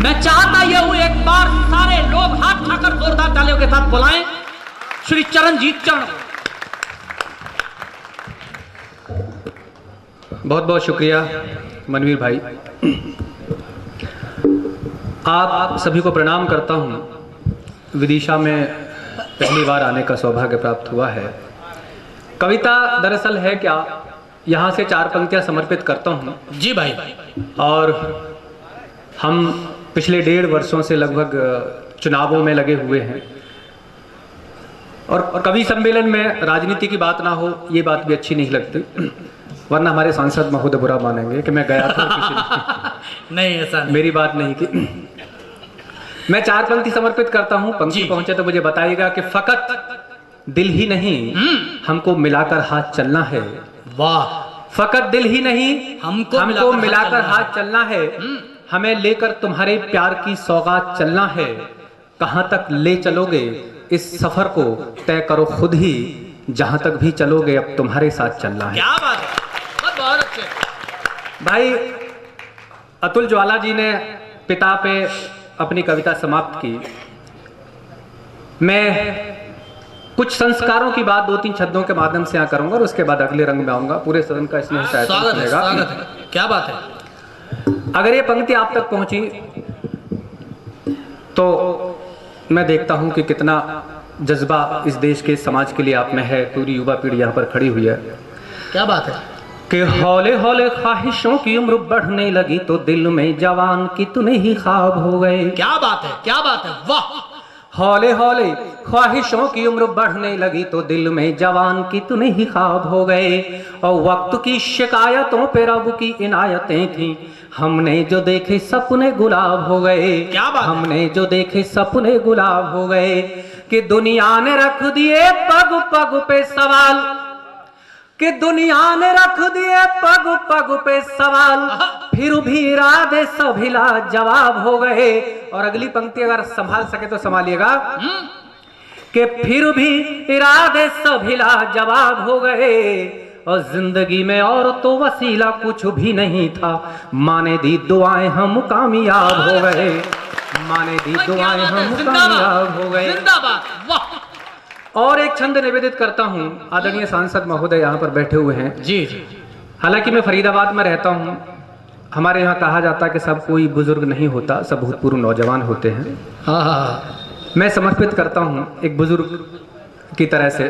मैं चाहता यह हूं एक बार सारे लोग हाथ उठाकर जोरदार तालियों के साथ बुलाएं श्री चरणजीत चरण। बहुत बहुत शुक्रिया मनवीर भाई। आप सभी को प्रणाम करता हूं। विदिशा में पहली बार आने का सौभाग्य प्राप्त हुआ है। कविता दरअसल है क्या, यहाँ से 4 पंक्तियां समर्पित करता हूँ। जी भाई। और हम पिछले 1.5 वर्षों से लगभग चुनावों में लगे हुए हैं और कवि सम्मेलन में राजनीति की बात ना हो ये बात भी अच्छी नहीं लगती, वरना हमारे सांसद महोदय बुरा मानेंगे कि मैं गया था किसी नहीं ऐसा नहीं। मेरी बात नहीं की। मैं 4 पंक्ति समर्पित करता हूँ। पंक्ति पहुंचे तो मुझे बताइएगा कि फकत दिल ही नहीं हमको मिलाकर हाथ चलना है। वाह। फकत दिल ही नहीं हमको मिलाकर हाथ चलना है। हमें लेकर तुम्हारे प्यार की सौगात चलना है। कहाँ तक ले चलोगे इस सफर को तय करो खुद ही, जहां तक भी चलोगे अब तुम्हारे साथ चलना है। क्या बात है, बहुत अच्छे। भाई अतुल ज्वाला जी ने पिता पे अपनी कविता समाप्त की। मैं कुछ संस्कारों की बात 2-3 शब्दों के माध्यम से यहाँ करूंगा और उसके बाद अगले रंग में आऊंगा। पूरे सदन का स्नेह स्वागत है। क्या बात है। अगर ये पंक्ति आप तक पहुंची तो मैं देखता हूं कि कितना जज्बा इस देश के समाज के लिए आप में है। पूरी युवा पीढ़ी यहाँ पर खड़ी हुई है। क्या बात है कि हौले हौले ख्वाहिशों की उम्र बढ़ने लगी तो दिल में जवान कितने ही ख्वाब हो गए। क्या बात है, क्या बात है, वाह। हौले हौले ख्वाहिशों की उम्र बढ़ने लगी तो दिल में जवान कितने ही ख्वाब हो गए। और वक्त की शिकायतों पे रब की इनायतें थी, हमने जो देखे सपने गुलाब हो गए। क्या बात है? हमने जो देखे सपने गुलाब हो गए। कि दुनिया ने रख दिए पग पग पे सवाल, कि दुनिया ने रख दिए पग पग पे सवाल, फिर भी इरादे सभी लाजवाब हो गए। और अगली पंक्ति अगर संभाल सके तो संभालिएगा कि फिर भी इरादे सभी लाजवाब हो गए। और जिंदगी में और तो वसीला कुछ भी नहीं था, माने दी दुआएं हम कामयाब हो गए। माने दी दुआएं हम कामयाब हो गए। जिंदाबाद, वाह। और एक छंद निवेदित करता हूं। आदरणीय सांसद महोदय यहाँ पर बैठे हुए हैं। जी जी। हालांकि मैं फरीदाबाद में रहता हूँ। हमारे यहाँ कहा जाता है कि सब कोई बुजुर्ग नहीं होता, सब भूतपूर्व नौजवान होते हैं। हाँ हाँ। मैं समर्पित करता हूँ एक बुजुर्ग की तरह से।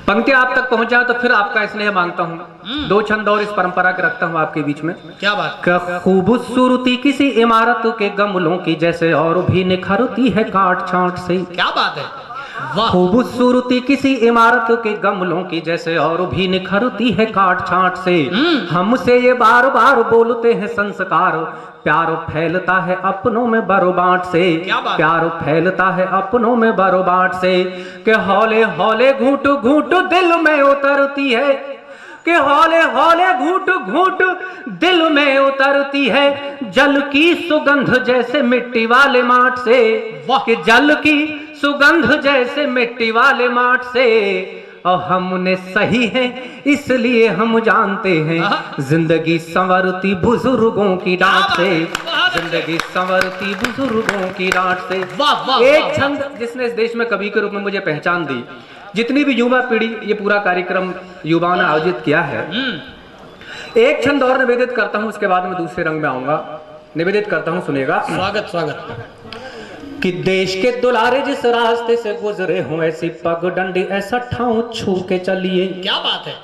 पंक्ति आप तक पहुंच जाए तो फिर आपका स्नेह मांगता हूँ। 2 छंद और इस परंपरा के रखता हूँ आपके बीच में। क्या बात। खूबसूरती किसी इमारत के गमलों की जैसे और भी निखरती है काट छांट से। क्या बात है, वाह। खूबसूरती किसी इमारत के गमलों की जैसे और भी निखरती है काट छांट से। हमसे ये बार बार बोलते हैं संस्कार, प्यार फैलता है अपनों में बरोबाट से। प्यार फैलता है अपनों में बरोबाट से। कि हौले हौले घूंट घूंट दिल में उतरती है, कि हौले हौले घूंट घूंट दिल में उतरती है जल की सुगंध जैसे मिट्टी वाले माट से। कि जल की सुगंध जैसे मिट्टी वाले माट से। और हमने सही है इसलिए हम जानते हैं जिंदगी संवरती बुजुर्गों की डांट से। जिंदगी संवरती बुजुर्गों की डांट से। एक छंद जिसने इस देश में कवि के रूप में मुझे पहचान दी। जितनी भी युवा पीढ़ी ये पूरा कार्यक्रम युवाओं ने आयोजित किया है, एक छंद और निवेदित करता हूं, उसके बाद मैं दूसरे रंग में आऊंगा। निवेदित करता हूं, सुनिएगा। स्वागत स्वागत। कि देश के दुलारे जिस रास्ते से गुजरे हों ऐसी पगडंडी ऐसा ठाव छू के चलिए। क्या बात है।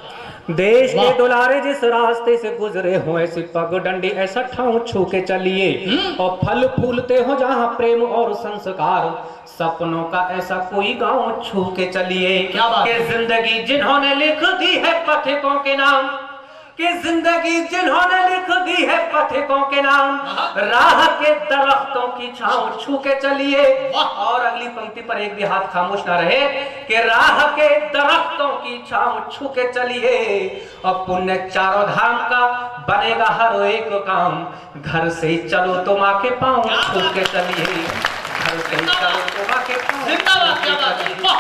देश के दुलारे जिस रास्ते से गुजरे हो ऐसी पगडंडी ऐसा ठाव छू के चलिए। और फल फूलते हो जहाँ प्रेम और संस्कार, सपनों का ऐसा कोई गांव छू के चलिए। क्या बात कि जिंदगी जिन्होंने लिख दी है पथिकों के नाम, कि जिंदगी जिन्होंने लिख दी है पथिकों के नाम, राह के दरख्तों की छांव छू के चलिए। और अगली पंक्ति पर एक भी हाथ खामोश ना रहे। कि राह के दरख्तों की छांव छू के चलिए। और पुण्य चारों धाम का बनेगा हर एक काम, घर से चलो तो माँ के पाँव छू के चलिए। घर से चलो तो माँ के पाँव छू के चलिए।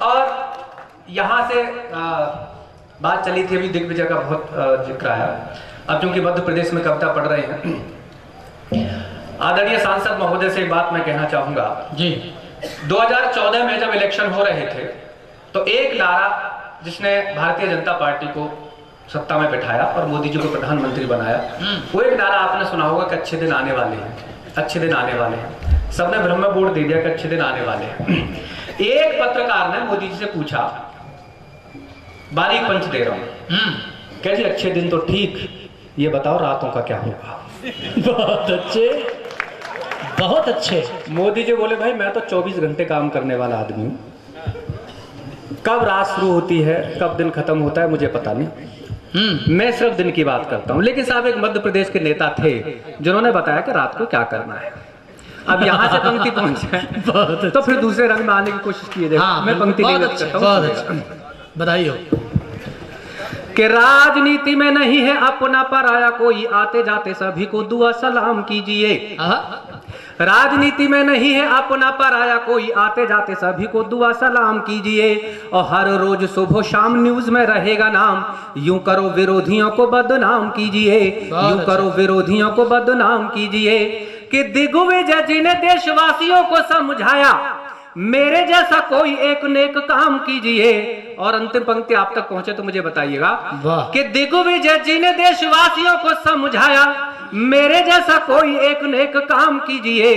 और यहाँ से बात चली थी अभी दिग्विजय का बहुत जिक्र आया। अब चूंकि मध्य प्रदेश में कविता पढ़ रहे हैं आदरणीय सांसद महोदय से एक बात मैं कहना चाहूंगा जी। 2014 में जब इलेक्शन हो रहे थे तो एक नारा जिसने भारतीय जनता पार्टी को सत्ता में बैठाया और मोदी जी को प्रधानमंत्री बनाया, वो एक नारा आपने सुना होगा कि अच्छे दिन आने वाले हैं, अच्छे दिन आने वाले हैं। सबने ब्रह्म बोर्ड दे दिया कि अच्छे दिन आने वाले हैं। एक पत्रकार ने मोदी जी से पूछा, बारीक पंच दे रहा हूं, कह जी अच्छे दिन तो ठीक, ये बताओ रातों का क्या होगा। बहुत अच्छे, बहुत अच्छे। मोदी जी बोले, भाई मैं तो 24 घंटे काम करने वाला आदमी हूं, कब रात शुरू होती है कब दिन खत्म होता है मुझे पता नहीं, मैं सिर्फ दिन की बात करता हूं। लेकिन साहब एक मध्य प्रदेश के नेता थे जिन्होंने बताया कि रात को क्या करना है। अब यहां से पंक्ति पहुंचे तो फिर दूसरे रंग में आने की कोशिश कीजिए। मैं पंक्ति करता हूं, बधाई हो। कि राजनीति में नहीं है अपना पराया कोई, आते जाते सभी को दुआ सलाम कीजिए। राजनीति में नहीं है अपना पराया कोई, आते जाते सभी को दुआ सलाम कीजिए। और हर रोज सुबह शाम न्यूज में रहेगा नाम, यूं करो विरोधियों को बदनाम कीजिए, यूं करो विरोधियों को बदनाम कीजिए। कि दिग्विजय जी ने देशवासियों को समझाया, मेरे जैसा कोई एक नेक काम कीजिए। और अंतिम पंक्ति आप तक पहुंचे तो मुझे बताइएगा कि दिग्विजय जी ने देशवासियों को समझाया, मेरे जैसा कोई एक नेक काम कीजिए।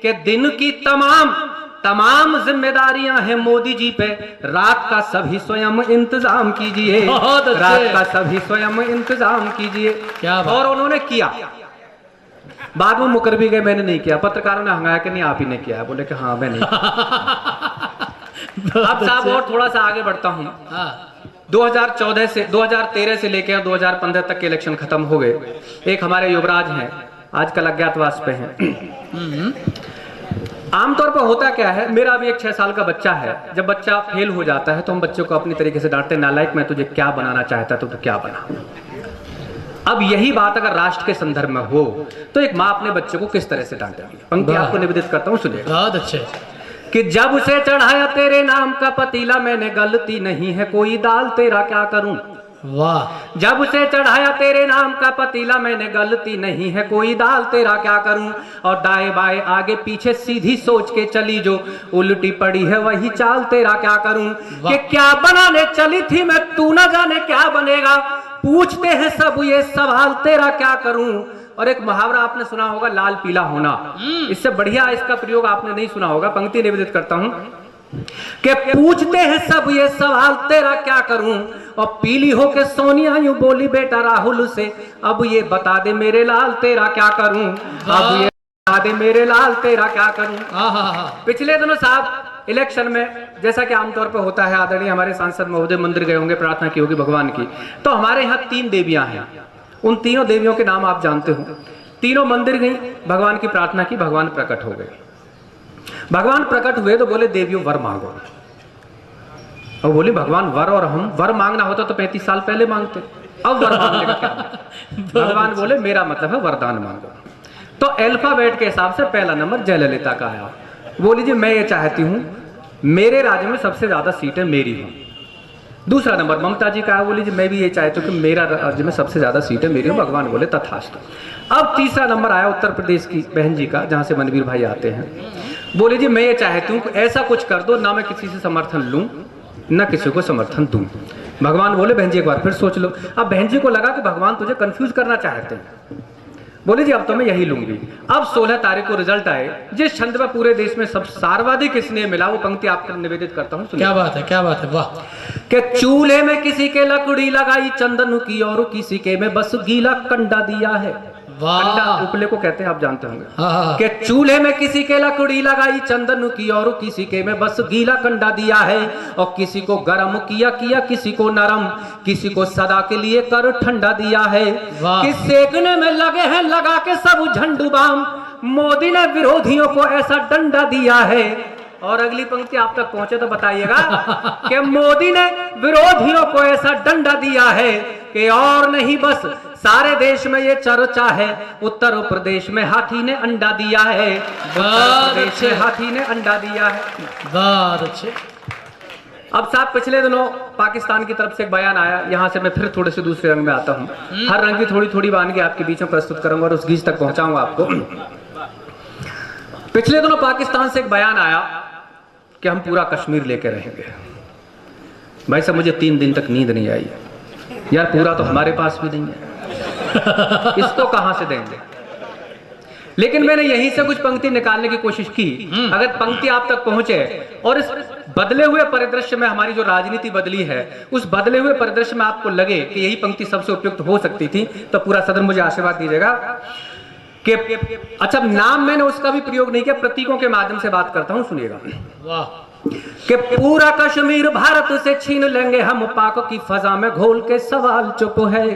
कि दिन की तमाम जिम्मेदारियां हैं मोदी जी पे, रात का सभी स्वयं इंतजाम कीजिए, रात का सभी स्वयं इंतजाम कीजिए। और उन्होंने किया, बाद में मुकर भी गए, मैंने नहीं किया। पत्रकारों ने हंगाया कि नहीं आप ही ने किया है, बोले कि हाँ मैंने। अब साहब और थोड़ा सा आगे बढ़ता हूं। 2013 से लेकर 2015 तक के इलेक्शन खत्म हो गए। एक हमारे युवराज हैं, आजकल अज्ञातवास पे हैं। आमतौर पर होता क्या है, मेरा अभी एक 6 साल का बच्चा है, जब बच्चा फेल हो जाता है तो हम बच्चों को अपनी तरीके से डांटते, नालायक मैं तुझे क्या बनाना चाहता तो क्या बना। अब यही बात अगर राष्ट्र के संदर्भ में हो तो एक माँ अपने बच्चे को किस तरह से डांटेगी। पंक्ति आपको निवेदित करता हूँ, सुनिए। बहुत अच्छे। कि जब से चढ़ाया तेरे नाम का पतीला मैंने, गलती नहीं है कोई दाल तेरा क्या करूं। वाह। जब से चढ़ाया तेरे नाम का पतीला मैंने, गलती नहीं है कोई दाल तेरा क्या करूं। और दाएं बाएं आगे पीछे सीधी सोच के चली, जो उल्टी पड़ी है वही चाल तेरा क्या करूं। कि क्या बनाने चली थी मैं, तू ना जाने क्या बनेगा, पूछते हैं सब ये सवाल तेरा क्या करूं। और एक मुहावरा आपने सुना होगा, लाल पीला होना, इससे बढ़िया इसका प्रयोग आपने नहीं सुना होगा। पंक्ति निवेदित करता हूं कि पूछते हैं सब ये सवाल तेरा क्या करूं। और पीली होके सोनिया यूं बोली बेटा राहुल से, अब ये बता दे मेरे लाल तेरा क्या करूं, अब ये बता दे मेरे लाल तेरा क्या करूं। पिछले दिनों साहब इलेक्शन में, जैसा कि आमतौर पर होता है, आदरणीय हमारे सांसद महोदय मंदिर गए होंगे, प्रार्थना की होगी भगवान की। तो हमारे यहाँ 3 देवियां हैं, उन तीनों देवियों के नाम आप जानते हो। तीनों मंदिर गई, भगवान की प्रार्थना की, भगवान प्रकट हो गए। भगवान प्रकट हुए तो बोले देवियों वर मांगो। और बोली भगवान वर, और हम वर मांगना होता तो 35 साल पहले मांगते, अब वर मांगने का क्या। भगवान बोले मेरा मतलब है वरदान मांगो। तो अल्फाबेट के हिसाब से पहला नंबर जयललिता का आया। बोली जी मैं ये चाहती हूँ मेरे राज्य में सबसे ज्यादा सीटें मेरी हों। दूसरा नंबर ममता जी का है, बोली जी मैं भी ये चाहती हूँ कि मेरा राज्य में सबसे ज्यादा सीटें मेरी हों। भगवान बोले तथास्तु। अब तीसरा नंबर आया उत्तर प्रदेश की बहन जी का, जहाँ से मनवीर भाई आते हैं। बोले जी मैं ये चाहती हूँ ऐसा कुछ कर दो, ना मैं किसी से समर्थन लूँ ना किसी को समर्थन दूं। भगवान बोले बहन जी एक बार फिर सोच लो। अब बहन जी को लगा कि भगवान तुझे कंफ्यूज करना चाहते हैं। बोले जी अब तो मैं यही लूंगी। अब 16 तारीख को रिजल्ट आए, जिस छंद में पूरे देश में सब सर्वाधिक स्नेह मिला, वो पंक्ति आपको निवेदित करता हूँ। क्या बात है, क्या बात है, वाह। कि चूल्हे में किसी के लकड़ी लगाई चंदन की, और किसी के में बस गीला कंडा दिया है। कंडा उपले को कहते हैं, आप जानते होंगे। कि चूल्हे में किसी के लकड़ी लगाई चंदन की, और किसी के में बस गीला कंडा दिया है। और किसी को गर्म किया किसी को नरम, किसी को सदा के लिए कर ठंडा दिया है। कि सेकने में लगे हैं लगा के सब झंडू बाम, मोदी ने विरोधियों को ऐसा डंडा दिया है। और अगली पंक्ति आप तक पहुंचे तो बताइएगा कि मोदी ने विरोधियों को ऐसा डंडा दिया है कि और नहीं बस सारे देश में ये चर्चा है, उत्तर प्रदेश में हाथी ने अंडा दिया है। उत्तर प्रदेश में हाथी ने अंडा दिया है। बहुत अच्छे। अब साहब पिछले दिनों पाकिस्तान की तरफ से एक बयान आया, यहाँ से मैं फिर थोड़े से दूसरे रंग में आता हूँ। हर रंग की थोड़ी थोड़ी वानगी आपके बीच में प्रस्तुत करूंगा और उस गीत तक पहुंचाऊंगा आपको। पिछले दिनों पाकिस्तान से एक बयान आया कि हम पूरा कश्मीर लेके रहेंगे। भाई साहब मुझे 3 दिन तक नींद नहीं आई यार, पूरा तो हमारे पास भी नहीं है, इसको कहां से देंगे। लेकिन मैंने यहीं से कुछ पंक्ति निकालने की कोशिश की। अगर पंक्ति आप तक पहुंचे और इस बदले हुए परिदृश्य में हमारी जो राजनीति बदली है, उस बदले हुए परिदृश्य में आपको लगे कि यही पंक्ति सबसे उपयुक्त हो सकती थी, तो पूरा सदन मुझे आशीर्वाद दीजिएगा कि अच्छा, नाम मैंने उसका भी प्रयोग नहीं किया, प्रतीकों के माध्यम से बात करता हूं, सुनिएगा। वाह। कि पूरा कश्मीर भारत से छीन लेंगे हम, पाक की फजा में घोल के सवाल चुप है।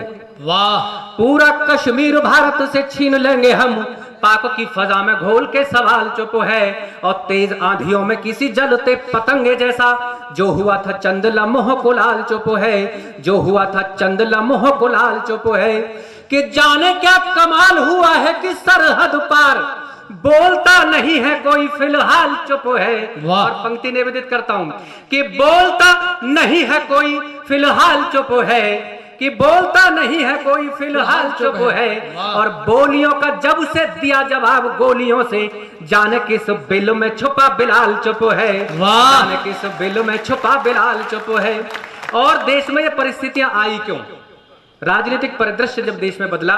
वाह। पूरा कश्मीर भारत से छीन लेंगे हम, पाक की फजा में घोल के सवाल चुप है। और तेज आंधियों में किसी जलते पतंगे जैसा जो हुआ था चंद लम्हों को लाल चुप है, जो हुआ था चंद लम्हों को लाल चुप है। कि जाने क्या कमाल हुआ है कि सरहद पार बोलता नहीं है कोई फिलहाल चुप है। और पंक्ति निवेदित करता हूं कि बोलता नहीं है कोई फिलहाल चुप है, कि बोलता नहीं है कोई फिलहाल चुप है। और बोलियों का जब से दिया जवाब गोलियों से, जाने किस बिल में छुपा बिलाल चुप है, जाने किस बिल में छुपा बिलाल चुप है। और देश में ये परिस्थितियां आई क्यों, राजनीतिक परिदृश्य जब देश में बदला,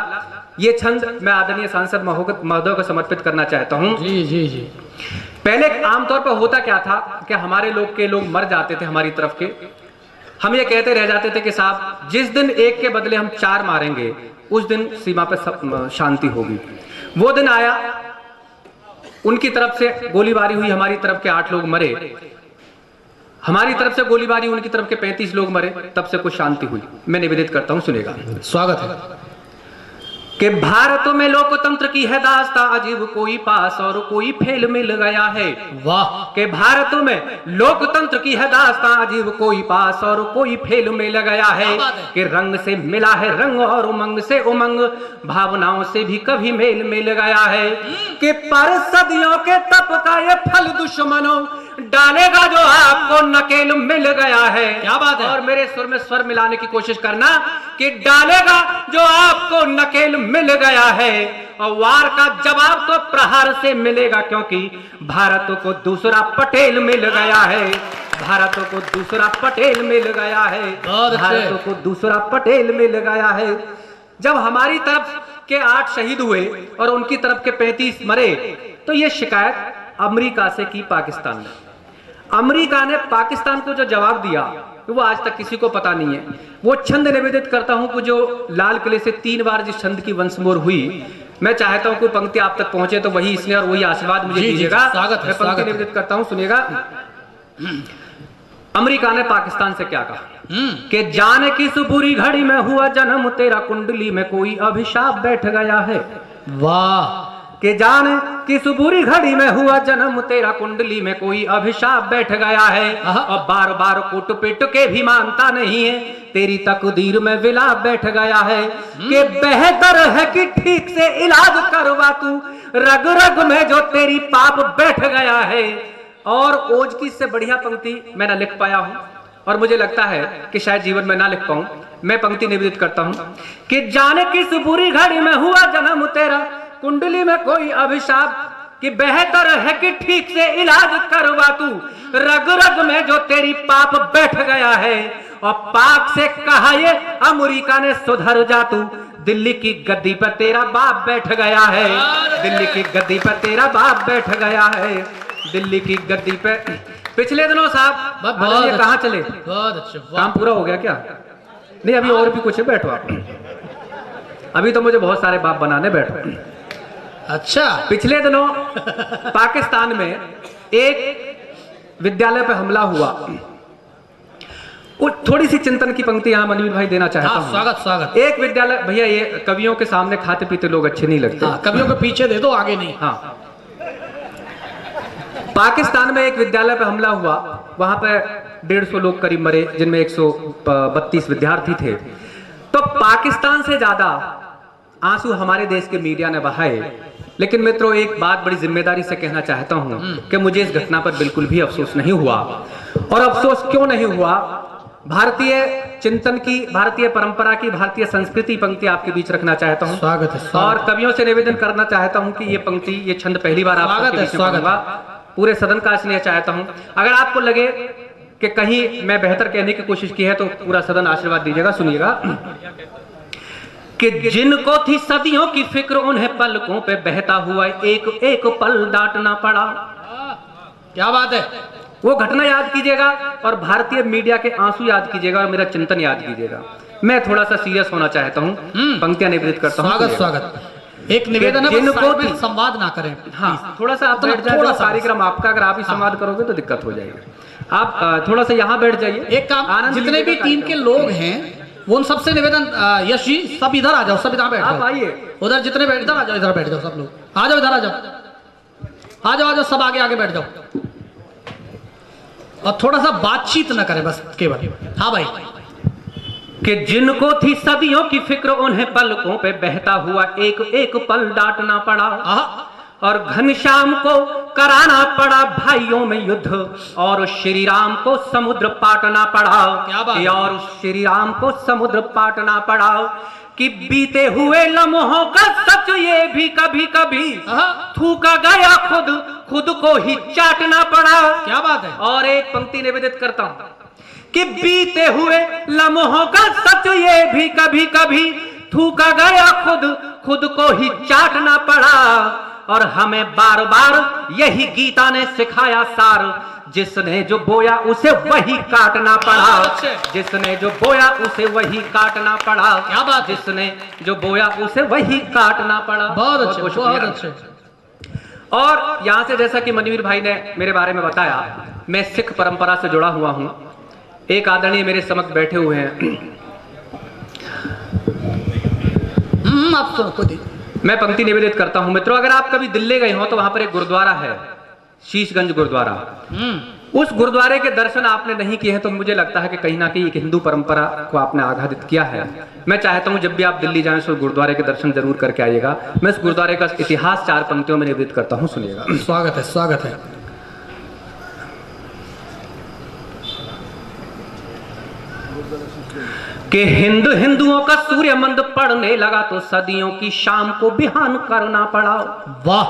ये छंद मैं आदरणीय सांसद महोदय को समर्पित करना चाहता हूं। जी जी जी। पहले आमतौर पर होता क्या था कि हमारे लोग मर जाते थे, हमारी तरफ के, हम ये कहते रह जाते थे कि साहब जिस दिन एक के बदले हम 4 मारेंगे उस दिन सीमा पर शांति होगी। वो दिन आया, उनकी तरफ से गोलीबारी हुई, हमारी तरफ के 8 लोग मरे, हमारी तरफ से गोलीबारी, उनकी तरफ के 35 लोग मरे, तब से कुछ शांति हुई। मैं निवेदित करता हूं, सुनेगा। स्वागत है। कि भारत में लोकतंत्र की है दास्तां अजीब, कोई पास और कोई फेल मिल गया है। वाह। कि भारत में लोकतंत्र की है दास्तां अजीब, कोई पास और कोई फेल मिल गया है। कि रंग से मिला है रंग और उमंग से उमंग, भावनाओं से भी कभी मेल मिल गया है। कि पर सदियों के तप का ये फल दुश्मनों डालेगा जो आपको नकेल मिल गया है। क्या बात है। और मेरे सुर में स्वर मिलाने की कोशिश करना कि डालेगा जो आपको नकेल मिल गया है। और वार का जवाब तो प्रहार से मिलेगा, क्योंकि भारत को दूसरा पटेल मिल गया है, भारत को दूसरा पटेल मिल गया है, भारत को दूसरा पटेल मिल गया है। जब हमारी तरफ के 8 शहीद हुए और उनकी तरफ के 35 मरे, तो ये शिकायत अमेरिका से की पाकिस्तान ने। अमेरिका ने पाकिस्तान को जो जवाब दिया वो आज तक किसी को पता नहीं है। वो छंद निवेदित करता हूं कि जो लाल किले से 3 बार जिस छंद की वंशमोर हुई, मैं चाहता हूं कि पंक्ति आप तक पहुंचे तो वही इसने और वही आशीर्वाद मुझे दीजिएगा। मैं पंक्ति निवेदित करता हूं, सुनिएगा। अमेरिका ने पाकिस्तान से क्या कहा कि जाने किस बुरी घड़ी में हुआ जन्म तेरा, कुंडली में कोई अभिशाप बैठ गया है। वाह। कि जाने किस बुरी घड़ी में हुआ जन्म तेरा, कुंडली में कोई अभिशाप बैठ गया है। और बार बार कुट पिट के भी मानता नहीं है, तेरी तकदीर में विलाप बैठ गया है। कि बेहतर है कि ठीक से इलाज करवा तू, रग रग में जो तेरी पाप बैठ गया है। और ओज की इससे बढ़िया पंक्ति मैं ना लिख पाया हूं और मुझे लगता है कि शायद जीवन में ना लिख पाऊं। मैं पंक्ति निवेदित करता हूं कि जाने किस बुरी घड़ी में हुआ जन्म तेरा, कुंडली में कोई अभिशाप, कि बेहतर है कि ठीक से इलाज करवा तू, रग रग में जो तेरी पाप बैठ गया है। और पाक से कहा ये अमेरिका ने सुधर जा तू, दिल्ली की गद्दी पर तेरा बाप बैठ गया है, दिल्ली की गद्दी पर तेरा बाप बैठ गया है, दिल्ली की गद्दी पे। पिछले दिनों साहब कहाँ चले, बहुत अच्छा, काम पूरा हो गया क्या? नहीं, अभी और भी कुछ है, बैठो आप। अभी तो मुझे बहुत सारे बाप बनाने, बैठो। अच्छा। पिछले दिनों पाकिस्तान में एक विद्यालय पे हमला हुआ, थोड़ी सी चिंतन की पंक्ति यहाँ मनवीर भाई देना चाहता हूँ। स्वागत स्वागत। एक विद्यालय, भैया ये कवियों के सामने खाते पीते लोग अच्छे नहीं लगते। कवियों के पीछे दे दो, आगे नहीं। हाँ, पाकिस्तान में एक विद्यालय पे हमला हुआ, वहां पे 150 लोग करीब मरे, जिनमें 132 विद्यार्थी थे। तो पाकिस्तान से ज्यादा आंसू हमारे देश के मीडिया ने बहाए लेकिन मित्रों एक बात बड़ी जिम्मेदारी से कहना चाहता हूं कि मुझे इस घटना पर बिल्कुल भी अफसोस नहीं हुआ। और अफसोस क्यों नहीं हुआ? भारतीय चिंतन की, भारतीय परंपरा की, भारतीय संस्कृति पंक्ति आपके बीच रखना चाहता हूं। स्वागत है, और कवियों से निवेदन करना चाहता हूं कि ये पंक्ति, ये छंद पहली बार आपके बीच में पढ़ूंगा। पूरे सदन का स्नेह चाहता हूं। अगर आपको लगे कि कहीं मैं बेहतर कहने की कोशिश की है तो पूरा सदन आशीर्वाद दीजिएगा। सुनिएगा कि जिनको थी सदियों की फिक्र उन्हें पलकों पे बहता हुआ एक एक पल डांटना पड़ा। क्या बात है। वो घटना याद कीजिएगा और भारतीय मीडिया के आंसू याद कीजिएगा और मेरा चिंतन याद कीजिएगा। मैं थोड़ा सा सीरियस होना चाहता हूँ, पंक्तियां निवेदित करता हूँ। स्वागत स्वागत। एक निवेदन है, जिनको संवाद ना करें। हाँ, थोड़ा सा आप बैठ जाइए। कार्यक्रम आपका, अगर आप ही संवाद करोगे तो दिक्कत हो जाएगी। आप थोड़ा सा यहाँ बैठ जाइए। एक काम, जितने भी टीम के लोग हैं वो उन सबसे निवेदन, यश जी सब इधर आ जाओ, सब इधर बैठ जाओ। आइए उधर जितने बैठ, इधर आ जाओ, इधर बैठ जाओ सब लोग। आ जाओ इधर, आ जाओ, आ जाओ, आ जाओ, सब आगे आगे बैठ जाओ। और थोड़ा सा बातचीत न करें बस, केवल। हाँ भाई। कि जिनको थी सदियों की फिक्र उन्हें पलकों पे बहता हुआ एक एक पल डांटना पड़ा। और घनश्याम को कराना पड़ा भाइयों में युद्ध और श्री राम को समुद्र पाटना पड़ा। क्या बात है? और श्री राम को समुद्र पाटना पड़ा कि बीते हुए लम्हों का सच ये भी कभी कभी थूका गया खुद को ही चाटना पड़ा। क्या बात है। और एक पंक्ति निवेदित करता हूं कि बीते हुए लम्हों का सच ये भी कभी कभी थूका गया खुद को ही चाटना पड़ा। और हमें बार बार यही गीता ने सिखाया सार, जिसने जो बोया उसे वही काटना पड़ा। जिसने जो बोया उसे वही काटना पड़ा। क्या बात। जिसने जो बोया उसे वही काटना पड़ा। बहुत अच्छे, बहुत अच्छे। और यहां से जैसा कि मनवीर भाई ने मेरे बारे में बताया, मैं सिख परंपरा से जुड़ा हुआ हूं। एक आदरणीय मेरे समक्ष बैठे हुए हैं। आप तो मैं पंक्ति निवेदित करता हूं। मित्रों, अगर आप कभी दिल्ली गए हो तो वहां पर एक गुरुद्वारा है, शीशगंज गुरुद्वारा। उस गुरुद्वारे के दर्शन आपने नहीं किए हैं तो मुझे लगता है कि कहीं ना कहीं एक हिंदू परंपरा को आपने आघातित किया है। मैं चाहता हूं जब भी आप दिल्ली जाएं तो गुरुद्वारे के दर्शन जरूर करके आइएगा। मैं इस गुरुद्वारे का इतिहास 4 पंक्तियों में निवेदित करता हूं, सुनिएगा। स्वागत है, स्वागत है। कि हिंदुओं का सूर्य मंद पड़ने लगा तो सदियों की शाम को बिहान करना पड़ा। वाह।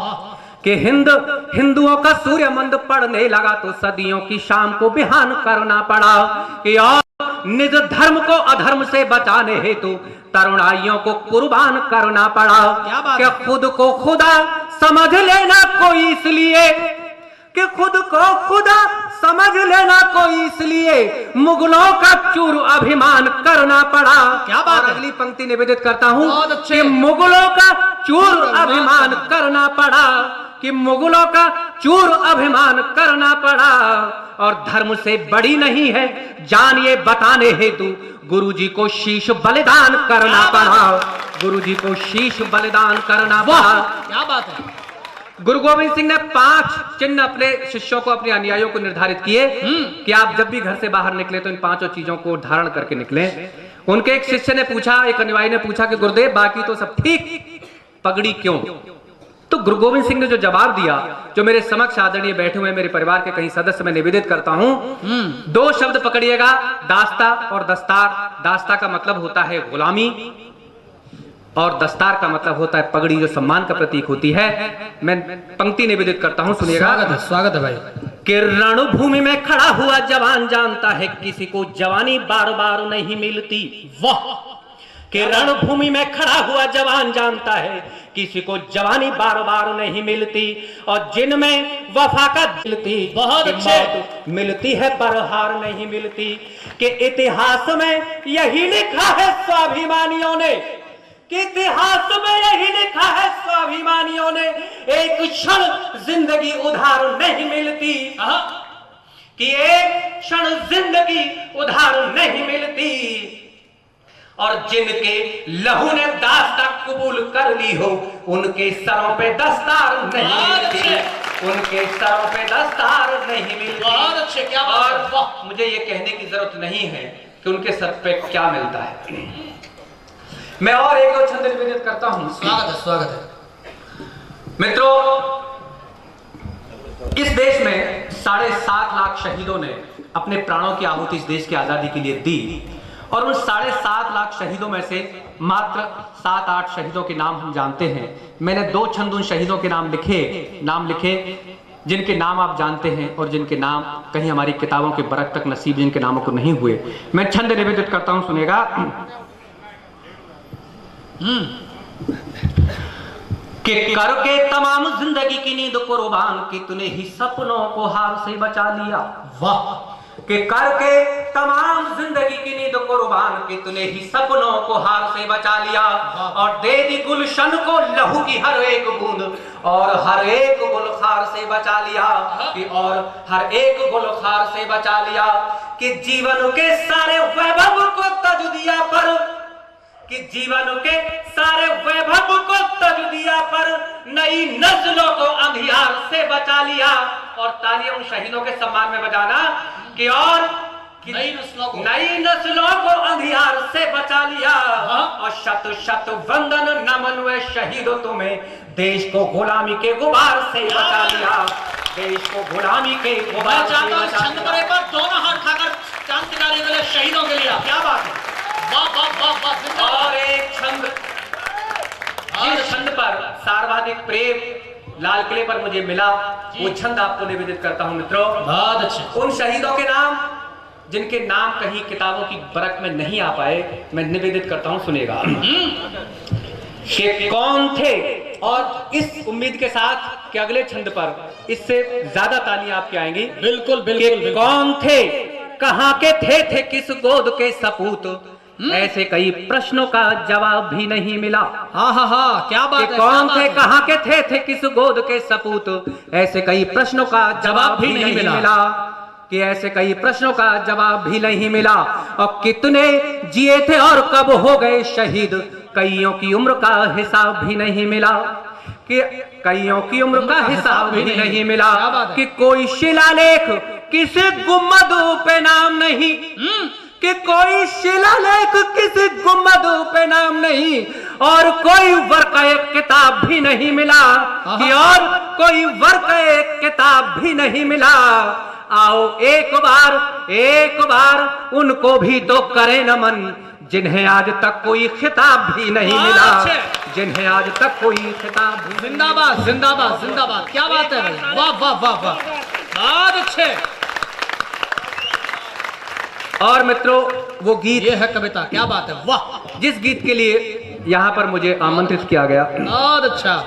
कि हिंदुओं का सूर्य मंद पड़ने लगा तो सदियों की शाम को बिहान करना पड़ा। कि और निज धर्म को अधर्म से बचाने हेतु तरुणाइयों को कुर्बान करना पड़ा। कि खुद को खुदा समझ लेना कोई इसलिए, कि खुद को खुदा समझ लेना कोई इसलिए मुगलों का चूर अभिमान करना पड़ा। क्या बात है। अगली पंक्ति निवेदित करता हूं कि मुगलों का चूर अभिमान करना पड़ा। कि मुगलों का चूर अभिमान करना पड़ा। और धर्म से बड़ी नहीं है जान ये बताने हेतु गुरुजी को शीश बलिदान करना पड़ा। गुरुजी को शीश बलिदान करना पड़ा। क्या बात है। गुरु गोविंद सिंह ने 5 चिन्ह अपने शिष्यों को, अपने अनुयायियों को निर्धारित किए कि आप जब भी घर से बाहर निकले तो इन 5 चीजों को धारण करके निकले। उनके एक शिष्य ने पूछा, एक अनुयायी ने पूछा कि गुरुदेव बाकी तो सब ठीक, पगड़ी क्यों? तो गुरु गोविंद सिंह ने जो जवाब दिया, जो मेरे समक्ष आदरणीय बैठे हुए मेरे परिवार के कई सदस्य मैं निवेदित करता हूं। 2 शब्द पकड़िएगा, दास्ता और दस्तार। दास्ता का मतलब होता है गुलामी और दस्तार का मतलब होता है पगड़ी, जो सम्मान का प्रतीक होती है। मैं पंक्ति निवेदित करता हूं, सुनिएगा। स्वागत है भाई। कि रणभूमि में खड़ा हुआ जवान जानता है किसी को जवानी बार बार नहीं मिलती। वाह। कि रणभूमि में खड़ा हुआ जवान जानता है किसी को जवानी बार बार नहीं मिलती। और जिनमें वफा का मिलती, बहुत अच्छे, मिलती है पर हार नहीं मिलती। कि इतिहास में यही लिखा है स्वाभिमानियों ने, कि इतिहास में यही लिखा है स्वाभिमानियों ने, एक क्षण जिंदगी उधार नहीं मिलती। कि एक क्षण जिंदगी उधार नहीं मिलती। और जिनके लहू ने दास्ता कबूल कर ली हो उनके सरों पे दस्तार नहीं मिलती। उनके सरों पे दस्तार नहीं मिलती। बहुत अच्छे। क्या बात। और मुझे ये कहने की जरूरत नहीं है कि उनके सर पे क्या मिलता है। मैं और एक और छंद निवेदित करता हूं। स्वागत है, स्वागत है। मित्रों, इस देश में 7.5 लाख शहीदों ने अपने प्राणों की आहुति इस देश की आजादी के लिए दी और उन 7.5 लाख शहीदों में से मात्र 7-8 शहीदों के नाम हम जानते हैं। मैंने 2 छंद उन शहीदों के नाम लिखे जिनके नाम आप जानते हैं और जिनके नाम कहीं हमारी किताबों के बरक तक नसीब जिनके नामों को नहीं हुए। मैं छंद निवेदित करता हूं, सुनेगा। कि करके तमाम जिंदगी की नींद कुर्बान की तूने ही सपनों को हार से बचा लिया। वाह। कि करके तमाम जिंदगी की नींद कुर्बान की तूने ही सपनों को हार से बचा लिया और दे दी गुलशन को लहू की हर एक बूंद और हर एक गुलखार से बचा लिया कि और हर एक गुलखार से बचा लिया कि जीवन के सारे वैभव को तज दिया पर कि जीवन के सारे वैभव को तज दिया पर नई नस्लों को अंधियार से बचा लिया। और तालियां उन शहीदों के सम्मान में बजाना कि और नई नस्लों को अंधियार से बचा लिया और शत शत वंदन नमन वे शहीदों तुम्हें देश को गुलामी के गुबार से बचा लिया। देश को गुलामी के गुबार से बचा लिया। दोनों हाथ खाकर चांद सितारे वाले शहीदों के लिए क्या बात है। वाह वाह वाह वाह। और एक छंद, जिस छंद पर सर्वाधिक प्रेम लाल किले पर मुझे मिला वो छंद आपको निवेदित करता हूं मित्रों। बहुत अच्छे। उन शहीदों के नाम जिनके नाम कहीं किताबों की बरक में नहीं आ पाए, मैं निवेदित करता हूं, सुनेगा। कि कौन थे, और इस उम्मीद के साथ कि अगले छंद पर इससे ज्यादा तालियां आपकी आएंगी। बिल्कुल बिल्कुल। कौन थे, कहां के थे किस गोद के सपूत, ऐसे कई प्रश्नों का जवाब भी नहीं मिला। हाँ हाँ हाँ, क्या बात है। कौन थे, कहां के थे किस गोद के सपूत, ऐसे कई प्रश्नों का जवाब भी नहीं मिला। कि ऐसे कई प्रश्नों का जवाब भी नहीं मिला। और कितने जिए थे और कब हो गए शहीद, कईयों की उम्र का हिसाब भी नहीं मिला। कि कईयों की उम्र का हिसाब भी नहीं मिला। कि कोई शिलालेख किसी गुम्बद पे नाम नहीं, कि कोई शिलालेख किसी गुम्बद पे नाम नहीं और कोई वर्क़े किताब भी नहीं मिला। कि और कोई वर्क़े किताब भी नहीं मिला। आओ एक बार उनको भी तो करें नमन जिन्हें आज तक कोई खिताब भी नहीं मिला। जिन्हें आज तक कोई खिताब भी। जिंदाबाद जिंदाबाद जिंदाबाद। क्या बात है भाई, वाह वाह वाह वाह, बहुत अच्छे। और मित्रों, वो गीत, ये है कविता, क्या बात है, वाह। जिस गीत के लिए यहाँ पर मुझे आमंत्रित किया गया, बहुत अच्छा,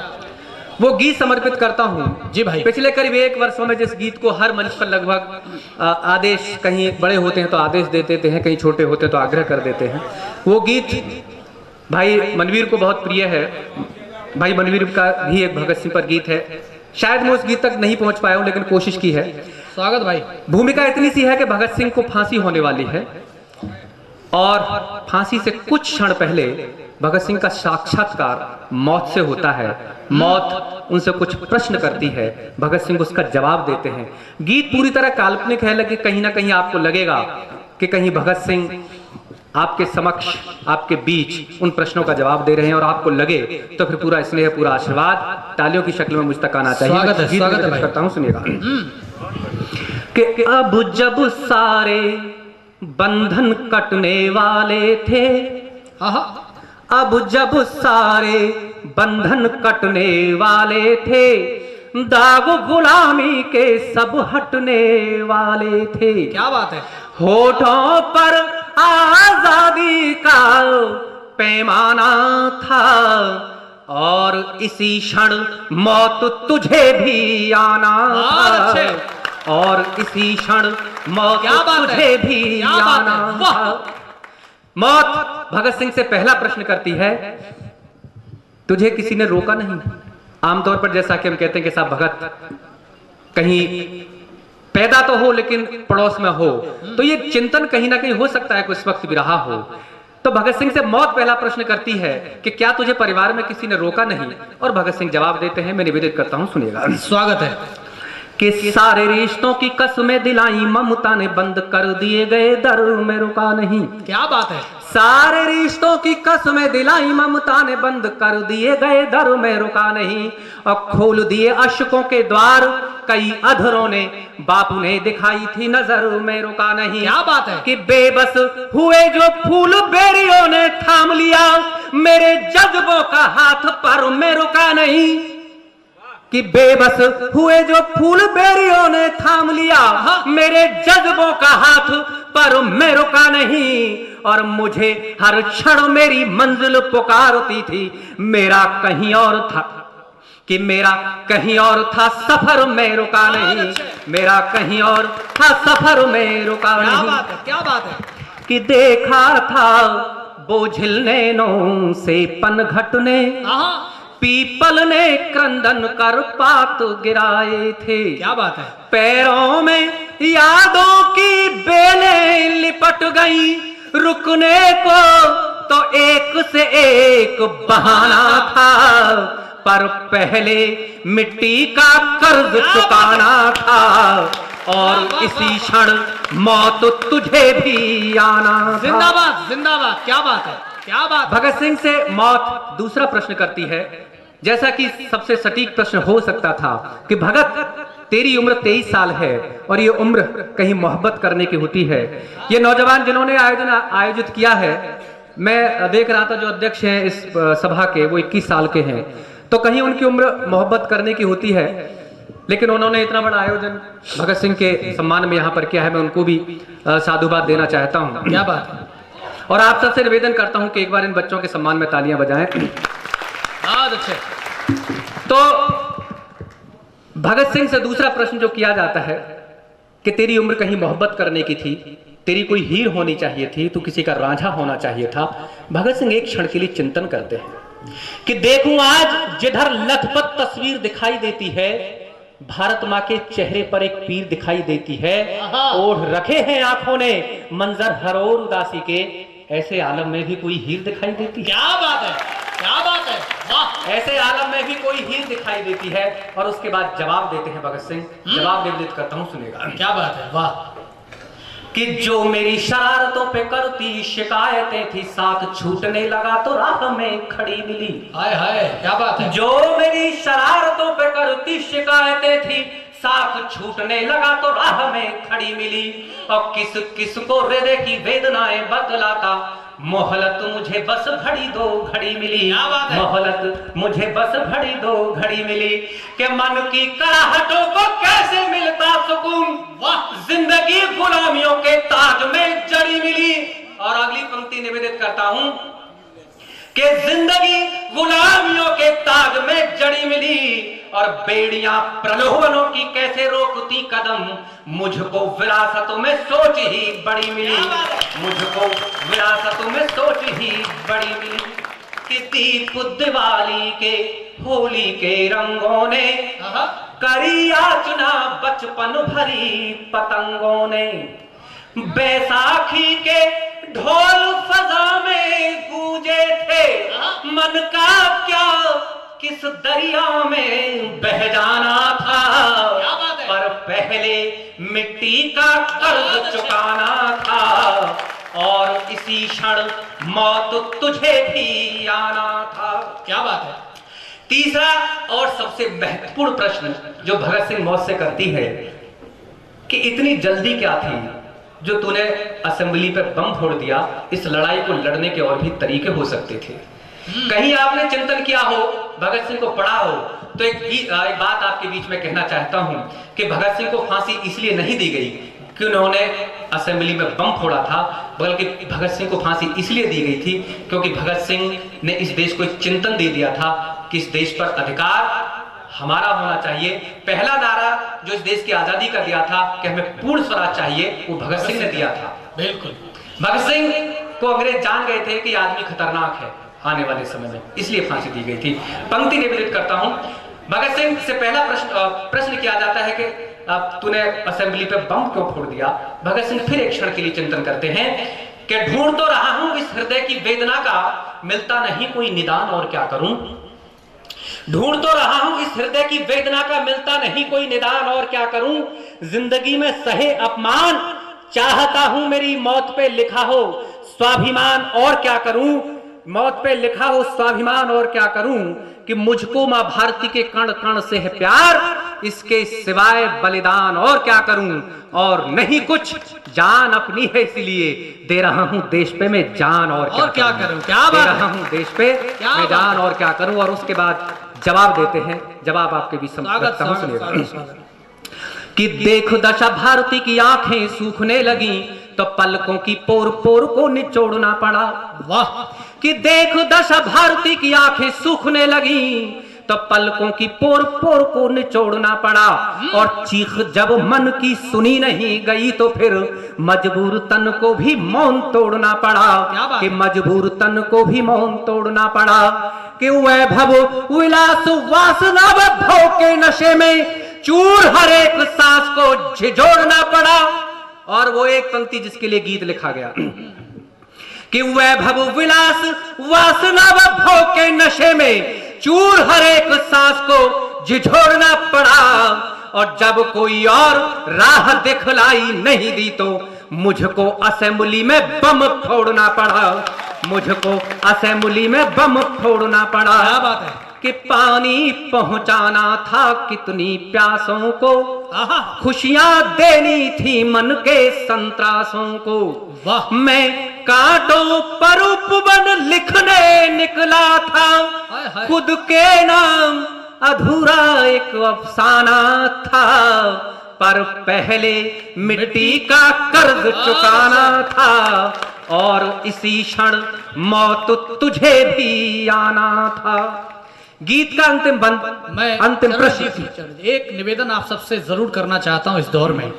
वो गीत समर्पित करता हूँ। जी भाई। पिछले करीब 1 वर्षों में जिस गीत को हर मंच पर लगभग आदेश, कहीं बड़े होते हैं तो आदेश दे देते हैं, कहीं छोटे होते हैं तो आग्रह कर देते हैं। वो गीत भाई मनवीर को बहुत प्रिय है। भाई मनवीर का भी एक भगत सिंह पर गीत है। शायद मैं उस गीत तक नहीं पहुंच पाया हूं, लेकिन कोशिश की है। स्वागत भाई। भूमिका इतनी सी है कि भगत सिंह को फांसी होने वाली है और फांसी से कुछ क्षण पहले भगत सिंह का साक्षात्कार मौत से होता है। मौत उनसे कुछ प्रश्न करती है, भगत सिंह उसका जवाब देते हैं। गीत पूरी तरह काल्पनिक है, लेकिन कहीं ना कहीं आपको लगेगा कि कहीं भगत सिंह आपके समक्ष, आपके बीच उन प्रश्नों का जवाब दे रहे हैं और आपको लगे तो फिर पूरा स्नेह, पूरा आशीर्वाद तालियों की शक्ल में मुझ तक आना चाहिए। स्वागत है, स्वागत है भाई। करता हूं, सुनिएगा। कि अब जब सारे बंधन कटने वाले थे, अब जब सारे बंधन कटने वाले थे, दाग गुलामी के सब हटने वाले थे। क्या बात है। होठों पर आजादी का पैमाना था और इसी क्षण मौत तुझे भी आना था और इसी क्षण मौत तुझे भी आना था। मौत भगत सिंह से पहला प्रश्न करती है, तुझे किसी ने रोका नहीं। आमतौर पर जैसा कि हम कहते हैं कि साहब भगत कहीं पैदा तो हो लेकिन पड़ोस में हो, तो ये चिंतन कहीं ना कहीं हो सकता है कि उस वक्त भी रहा हो। तो भगत सिंह से मौत पहला प्रश्न करती है कि क्या तुझे परिवार में किसी ने रोका नहीं, और भगत सिंह जवाब देते हैं, मैं निवेदित करता हूं, सुनिएगा। स्वागत है। कि सारे रिश्तों की कसमें दिलाई, ममता ने बंद कर दिए गए दर में रुका नहीं। क्या बात है। सारे रिश्तों की कसमें दिलाई ममता ने बंद कर दिए गए दर में रुका नहीं, और खोल दिए अशकों के द्वार कई अधरों ने, बापू ने दिखाई थी नजर में रुका नहीं। क्या बात है कि बेबस हुए जो फूल बेरियों ने थाम लिया मेरे जज्बों का हाथ पर मैं रुका नहीं, कि बेबस हुए जो फूल बेरियों ने थाम लिया मेरे जज्बों का हाथ पर मैं रुका नहीं, और मुझे हर क्षण मेरी मंजिल पुकारती थी, मेरा कहीं और था कि मेरा कहीं और था सफर में रुका नहीं, मेरा कहीं और था सफर में रुका नहीं। क्या बात है कि देखा था बोझिल नैनों से पनघट ने, पीपल ने क्रंदन कर पात गिराए थे। क्या बात है पैरों में यादों की बेलें लिपट गई, रुकने को तो एक से एक बहाना था, पर पहले मिट्टी का कर्ज चुकाना था, और इसी क्षण मौत तुझे भी आना था। जिंदाबाद जिंदाबाद। क्या बात है क्या बात। भगत सिंह से मौत दूसरा प्रश्न करती है, जैसा कि सबसे सटीक प्रश्न हो सकता था कि भगत तेरी उम्र 23 साल है और ये उम्र कहीं मोहब्बत करने की होती है। ये नौजवान जिन्होंने आयोजित किया है, मैं देख रहा था जो अध्यक्ष हैं इस सभा के वो 21 साल के हैं, तो कहीं उनकी उम्र मोहब्बत करने की होती है, लेकिन उन्होंने इतना बड़ा आयोजन भगत सिंह के सम्मान में यहाँ पर किया है। मैं उनको भी साधुवाद देना चाहता हूँ। क्या बात है। और आप सबसे निवेदन करता हूँ कि एक बार इन बच्चों के सम्मान में तालियां बजाएं। बहुत अच्छे। तो भगत सिंह से दूसरा प्रश्न जो किया जाता है कि तेरी उम्र कहीं मोहब्बत करने की थी, तेरी कोई हीर होनी चाहिए थी, तू किसी का रांझा होना चाहिए था। भगत सिंह एक क्षण के लिए चिंतन करते हैं कि देखूं आज जिधर लथपथ तस्वीर दिखाई देती है, भारत माँ के चेहरे पर एक पीर दिखाई देती है, ओढ़ रखे हैं आंखों ने मंजर हर ओर उदासी के, ऐसे आलम में भी कोई हीर दिखाई देती है। क्या बात है क्या बात है। वाह। ऐसे आलम में भी कोई हीर दिखाई देती है। और उसके बाद जवाब देते हैं भगत सिंह, जवाब निवेदित करता हूं, सुनेगा। क्या बात है। वाह। कि जो मेरी शरारतों पे करती शिकायतें थी, साथ छूटने लगा तो राह में खड़ी मिली। हाय हाय। क्या बात है। जो मेरी शरारतों पे करती शिकायतें थी, साथ छूटने लगा तो राह में खड़ी मिली, और किस किस को हृदय की वेदनाएं बतलाता, मोहलत मुझे बस घड़ी दो घड़ी मिली। मोहलत मुझे बस घड़ी दो घड़ी मिली, के मन की कराहटों को कैसे मिलता सुकून, वाह जिंदगी गुलामियों के ताज में जड़ी मिली। और अगली पंक्ति निवेदित करता हूं कि जिंदगी गुलामियों के ताज में जड़ी मिली, और बेड़ियां प्रलोभनों की कैसे रोकती कदम, मुझको विरासतों में सोच ही बड़ी मिली, मुझको विरासतों में सोच ही बड़ी मिली। कि दीप दिवाली के होली के रंगों ने करी याचना बचपन भरी पतंगों ने, बैसाखी के ढोल फजा में गूंजे थे, मन का क्या किस दरिया में बह जाना था, पर पहले मिट्टी का कर्ज चुकाना था, और इसी क्षण मौत तुझे भी आना था। क्या बात है। तीसरा और सबसे महत्वपूर्ण प्रश्न जो भगत सिंह मौत से करती है कि इतनी जल्दी क्या थी जो तूने असेंबली पे बम फोड़ दिया, इस लड़ाई को लड़ने के और भी तरीके हो सकते थे। कहीं आपने चिंतन किया हो, भगत सिंह को पढ़ा हो, तो एक बात आपके बीच में कहना चाहता हूं कि भगत सिंह को फांसी इसलिए नहीं दी गई कि उन्होंने असेंबली में बम फोड़ा था, बल्कि भगत सिंह को फांसी इसलिए दी गई थी क्योंकि भगत सिंह ने इस देश को एक चिंतन दे दिया था कि इस देश पर अधिकार हमारा होना चाहिए। पहला नारा जो इस देश की आजादी का दिया था कि हमें पूर्ण स्वराज चाहिए, वो भगत सिंह ने दिया था। बिल्कुल। भगत सिंह को अंग्रेज जान गए थे कि आदमी खतरनाक है आने वाले समय में, इसलिए फांसी दी गई थी। पंक्ति निवेदित करता हूं, भगत सिंह से पहला प्रश्न किया जाता है कि तूने असेंबली पे बम क्यों फोड़ दिया। भगत सिंह फिर एक क्षण के लिए चिंतन करते हैं कि ढूंढ तो रहा हूं इस हृदय की वेदना का, मिलता नहीं कोई निदान और क्या करूं। ढूंढ तो रहा हूं इस हृदय की वेदना का, मिलता नहीं कोई निदान और क्या करूं। जिंदगी में सहे अपमान चाहता हूं मेरी मौत पे लिखा हो, स्वाभिमान और क्या करूं, मौत पे लिखा हो स्वाभिमान और क्या करूं, कि मुझको मां भारती के कण कण से है प्यार, इसके सिवाय बलिदान और क्या करूं, और नहीं कुछ जान अपनी है इसलिए दे रहा हूं देश पे मैं जान और क्या करूं। क्या दे बात रहा है? हूं देश पे क्या मैं बात जान और क्या करूं। और उसके बाद जवाब देते हैं, जवाब आपके बीच रखता हूं, सुनिएगा। कि देख दशा भारती की आंखें सूखने लगी तो पलकों की पोर पोर को निचोड़ना पड़ा। वाह। कि देख दशा भारती की आंखें सूखने लगी तो पलकों की पोर पोर को निचोड़ना पड़ा। और चीख जब मन की सुनी नहीं गई तो फिर मजबूर तन को भी मौन तोड़ना पड़ा। कि मजबूर तन को भी मौन तोड़ना पड़ा। कि वैभव विलास वासना भव के नशे में चूर हर एक सांस को झिझोड़ना पड़ा। और वो एक पंक्ति जिसके लिए गीत लिखा गया कि वैभव विलास वासना भव के नशे में चूर हर एक सांस को झिझोड़ना पड़ा। और जब कोई और राह दिखलाई नहीं दी तो मुझको असेंबली में बम फोड़ना पड़ा। मुझको असेंबली में बम फोड़ना पड़ा। क्या बात है? कि पानी पहुंचाना था कितनी प्यासों को, खुशियां देनी थी मन के संतरासों को। वाह। मैं कांटों पर उपवन लिखने निकला था, हाय हाय। खुद के नाम अधूरा एक अफसाना था, पर पहले मिट्टी का कर्ज चुकाना था। और इसी क्षण मौत तुझे भी आना था। गीत का अंतिम बंद, मैं अंतिम प्रश्न। एक निवेदन आप सबसे जरूर करना चाहता हूं। इस दौर में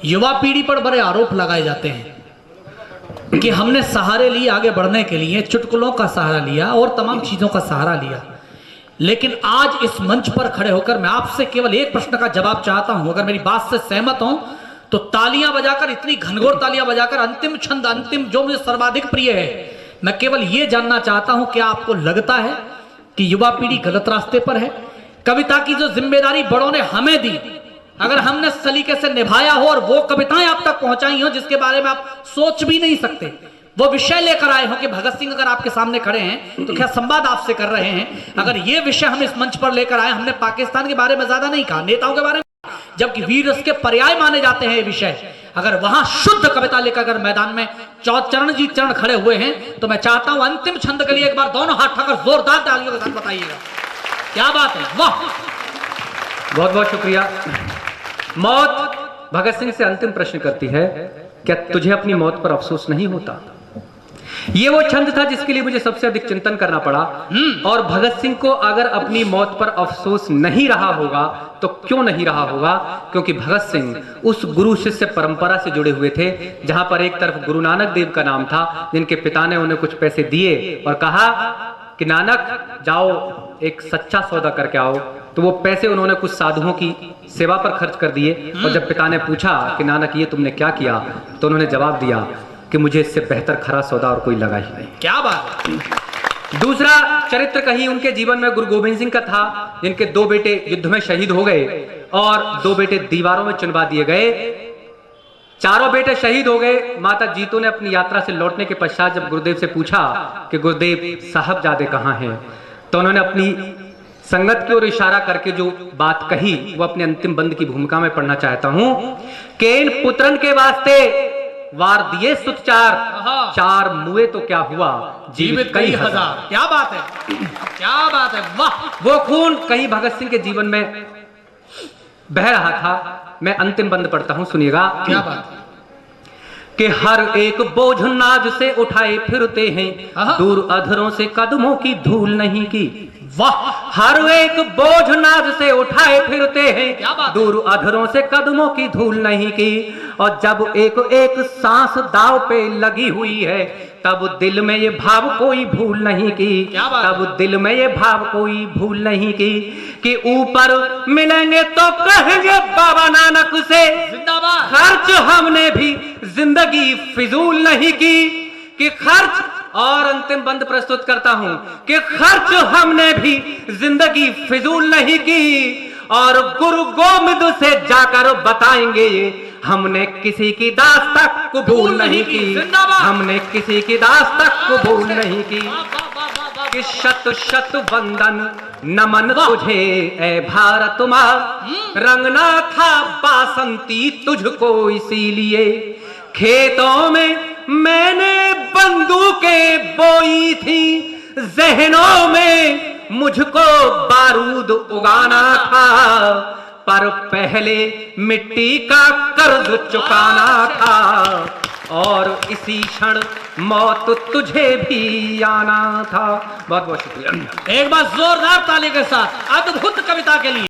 युवा पीढ़ी पर बड़े आरोप लगाए जाते हैं कि हमने सहारे लिए आगे बढ़ने के लिए, चुटकुलों का सहारा लिया और तमाम चीजों का सहारा लिया। लेकिन आज इस मंच पर खड़े होकर मैं आपसे केवल एक प्रश्न का जवाब चाहता हूं। अगर मेरी बात से सहमत हो तो तालियां बजाकर, इतनी घनघोर तालियां बजाकर, अंतिम छंद, अंतिम जो मुझे सर्वाधिक प्रिय है, मैं केवल यह जानना चाहता हूं कि आपको लगता है कि युवा पीढ़ी गलत रास्ते पर है? कविता की जो जिम्मेदारी बड़ों ने हमें दी, अगर हमने सलीके से निभाया हो और वो कविताएं आप तक पहुंचाई हो जिसके बारे में आप सोच भी नहीं सकते, वो विषय लेकर आए हो कि भगत सिंह अगर आपके सामने खड़े हैं तो क्या संवाद आपसे कर रहे हैं, अगर ये विषय हम इस मंच पर लेकर आए, हमने पाकिस्तान के बारे में ज्यादा नहीं कहा, नेताओं के बारे में, जबकि वीर उसके पर्याय माने जाते हैं ये विषय, अगर वहां शुद्ध कविता लेकर अगर मैदान में चरणजीत चरण खड़े हुए हैं तो मैं चाहता हूं अंतिम छंद के लिए एक बार दोनों हाथ उठाकर जोरदार तालियों के साथ बताइएगा। क्या बात है, वाह। बहुत बहुत शुक्रिया। मौत भगत सिंह से अंतिम प्रश्न करती है, क्या तुझे अपनी मौत पर अफसोस नहीं होता? ये वो छंद था जिसके लिए मुझे सबसे अधिक चिंतन करना पड़ा। और भगत सिंह को अगर अपनी मौत पर अफसोस नहीं रहा होगा तो क्यों नहीं रहा होगा? क्योंकि भगत सिंह उस गुरु शिष्य परंपरा से जुड़े हुए थे जहां पर एक तरफ गुरु नानक देव का नाम था, जिनके पिता ने उन्हें कुछ पैसे दिए और कहा कि नानक जाओ एक सच्चा सौदा करके आओ। तो वो पैसे उन्होंने कुछ साधुओं की सेवा पर खर्च कर दिए। और जब पिता ने पूछा कि नानक ये तुमने क्या किया, तो उन्होंने जवाब दिया कि मुझे इससे बेहतर खरा सौदा और कोई लगा ही नहीं। क्या बात। दूसरा चरित्र कहीं उनके जीवन में गुरु गोविंद सिंह का था, जिनके 2 बेटे युद्ध में शहीद हो गए और 2 बेटे दीवारों में चुनवा दिए गए। चारों बेटे शहीद हो गए। माता जीतो ने अपनी यात्रा से लौटने के पश्चात जब गुरुदेव से पूछा कि गुरुदेव साहबजादे कहाँ हैं, तो उन्होंने अपनी संगत की ओर इशारा करके जो बात कही वो अपने अंतिम बंद की भूमिका में पढ़ना चाहता हूं कि इन पुत्रन के वास्ते वार दिए सुत 4 मुए तो क्या हुआ, जीवित कई हजार। क्या बात है, क्या बात है, वाह। वो खून कहीं भगत सिंह के जीवन में बह रहा था। मैं अंतिम बंद पढ़ता हूं, सुनिएगा। क्या बात कि हर एक बोझ नाज से उठाए फिरते हैं, दूर अधरों से कदमों की धूल नहीं की। वाह। हर एक बोझ नाज से उठाए फिरते हैं, दूर अधरों से कदमों की धूल नहीं की। और जब एक एक सांस दाव पे लगी हुई है, तब दिल में ये भाव कोई भूल नहीं की। तब दिल में ये भाव कोई भूल नहीं की कि ऊपर मिलेंगे तो कहेंगे बाबा नानक से, जिंदाबाद। खर्च हमने भी जिंदगी फिजूल नहीं की। कि खर्च, और अंतिम बंद प्रस्तुत करता हूं कि खर्च हमने भी जिंदगी फिजूल नहीं की। और गुरु गोविंद से जाकर बताएंगे ये हमने किसी की दास्तां कबूल नहीं की, जिंदाबाद। हमने किसी की दास्तां कबूल नहीं की। कि शत शत वंदन नमन तुझे ए भारत माँ, रंगना था बासंती तुझको इसीलिए, खेतों में मैंने बंदूकें बोई थी, जहनों में मुझको बारूद उगाना था, पर पहले मिट्टी का कर्ज चुकाना था, और इसी क्षण मौत तुझे भी आना था। बहुत बहुत शुक्रिया। एक बार जोरदार ताली के साथ अद्भुत कविता के लिए।